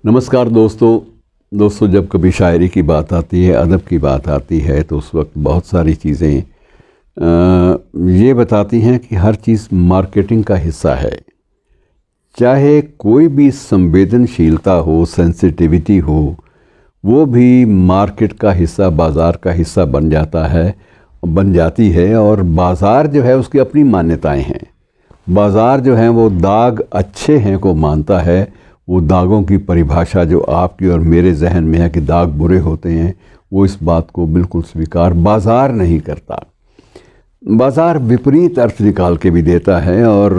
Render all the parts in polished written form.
नमस्कार दोस्तों, जब कभी शायरी की बात आती है, अदब की बात आती है तो उस वक्त बहुत सारी चीज़ें ये बताती हैं कि हर चीज़ मार्केटिंग का हिस्सा है। चाहे कोई भी संवेदनशीलता हो, सेंसिटिविटी हो, वो भी मार्केट का हिस्सा, बाज़ार का हिस्सा बन जाती है। और बाज़ार जो है उसकी अपनी मान्यताएं हैं। बाज़ार जो है वो दाग अच्छे हैं को मानता है। वो दागों की परिभाषा जो आपकी और मेरे जहन में है कि दाग बुरे होते हैं, वो इस बात को बिल्कुल स्वीकार बाज़ार नहीं करता। बाज़ार विपरीत अर्थ निकाल के भी देता है और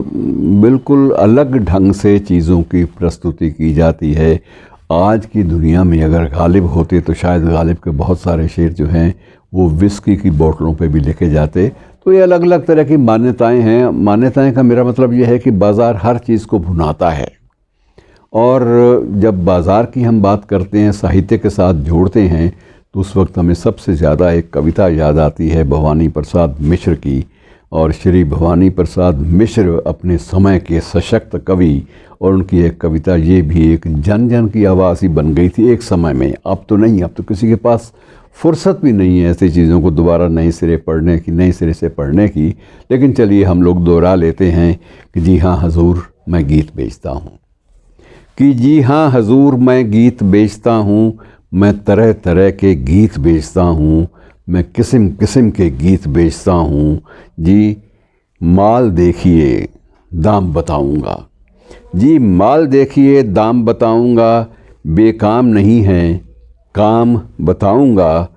बिल्कुल अलग ढंग से चीज़ों की प्रस्तुति की जाती है। आज की दुनिया में अगर गालिब होते तो शायद गालिब के बहुत सारे शेर जो हैं वो विस्की की बोतलों पे भी लिखे जाते। तो ये अलग अलग तरह की मान्यताएं हैं। मान्यताएं का मेरा मतलब ये है कि बाज़ार हर चीज़ को भुनाता है। और जब बाज़ार की हम बात करते हैं, साहित्य के साथ जोड़ते हैं, तो उस वक्त हमें सबसे ज़्यादा एक कविता याद आती है भवानी प्रसाद मिश्र की। और श्री भवानी प्रसाद मिश्र अपने समय के सशक्त कवि, और उनकी एक कविता ये भी एक जन जन की आवाज़ ही बन गई थी एक समय में। अब तो नहीं, अब तो किसी के पास फुर्सत भी नहीं है ऐसी चीज़ों को दोबारा नए सिरे से पढ़ने की। लेकिन चलिए हम लोग दोहरा लेते हैं कि जी हाँ हजूर मैं गीत बेचता हूँ, कि जी हाँ हजूर मैं गीत बेचता हूँ, मैं तरह तरह के गीत बेचता हूँ, मैं किस्म किस्म के गीत बेचता हूँ। जी माल देखिए दाम बताऊँगा, जी माल देखिए दाम बताऊँगा, बेकाम नहीं है काम बताऊँगा।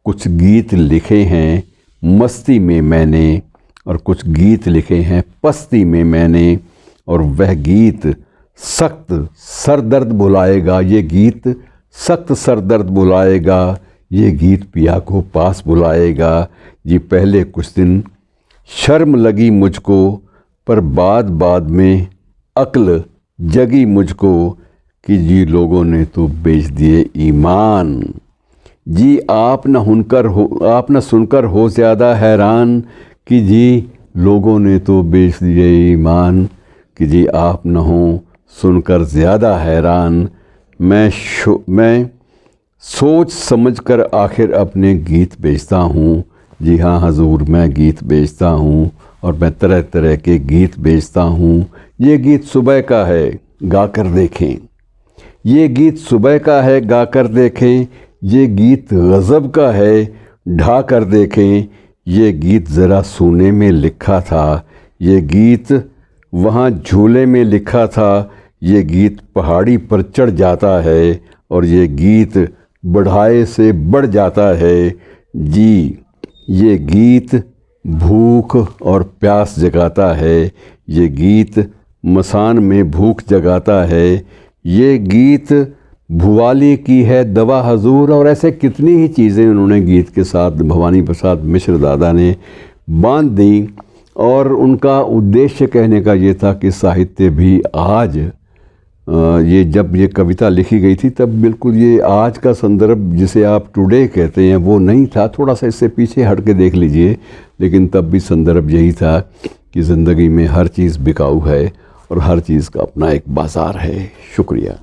कुछ गीत लिखे हैं मस्ती में मैंने, और कुछ गीत लिखे हैं पस्ती में मैंने, और वह गीत सख्त सरदर्द बुलाएगा, ये गीत सख्त सरदर्द बुलाएगा, ये गीत पिया को पास बुलाएगा। जी पहले कुछ दिन शर्म लगी मुझको, पर बाद बाद में अक्ल जगी मुझको, कि जी लोगों ने तो बेच दिए ईमान। जी आप न सुनकर हो ज़्यादा हैरान, कि जी लोगों ने तो बेच दिए ईमान, कि जी आप न हो सुनकर ज़्यादा हैरान। मैं सोच समझकर आखिर अपने गीत बेचता हूँ। जी हाँ हजूर मैं गीत बेचता हूँ, और मैं तरह तरह के गीत बेचता हूँ। ये गीत सुबह का है गा कर देखें, ये गीत सुबह का है गा कर देखें, ये गीत गज़ब का है ढा कर देखें। ये गीत ज़रा सूने में लिखा था, ये गीत वहाँ झूले में लिखा था, ये गीत पहाड़ी पर चढ़ जाता है, और ये गीत बढ़ाए से बढ़ जाता है। जी ये गीत भूख और प्यास जगाता है, ये गीत मसान में भूख जगाता है, ये गीत भुवाली की है दवा हजूर। और ऐसे कितनी ही चीज़ें उन्होंने गीत के साथ भवानी प्रसाद मिश्र दादा ने बांध दी। और उनका उद्देश्य कहने का ये था कि साहित्य भी आज जब ये कविता लिखी गई थी तब बिल्कुल ये आज का संदर्भ जिसे आप टुडे कहते हैं वो नहीं था। थोड़ा सा इससे पीछे हट के देख लीजिए, लेकिन तब भी संदर्भ यही था कि ज़िंदगी में हर चीज़ बिकाऊ है और हर चीज़ का अपना एक बाज़ार है। शुक्रिया।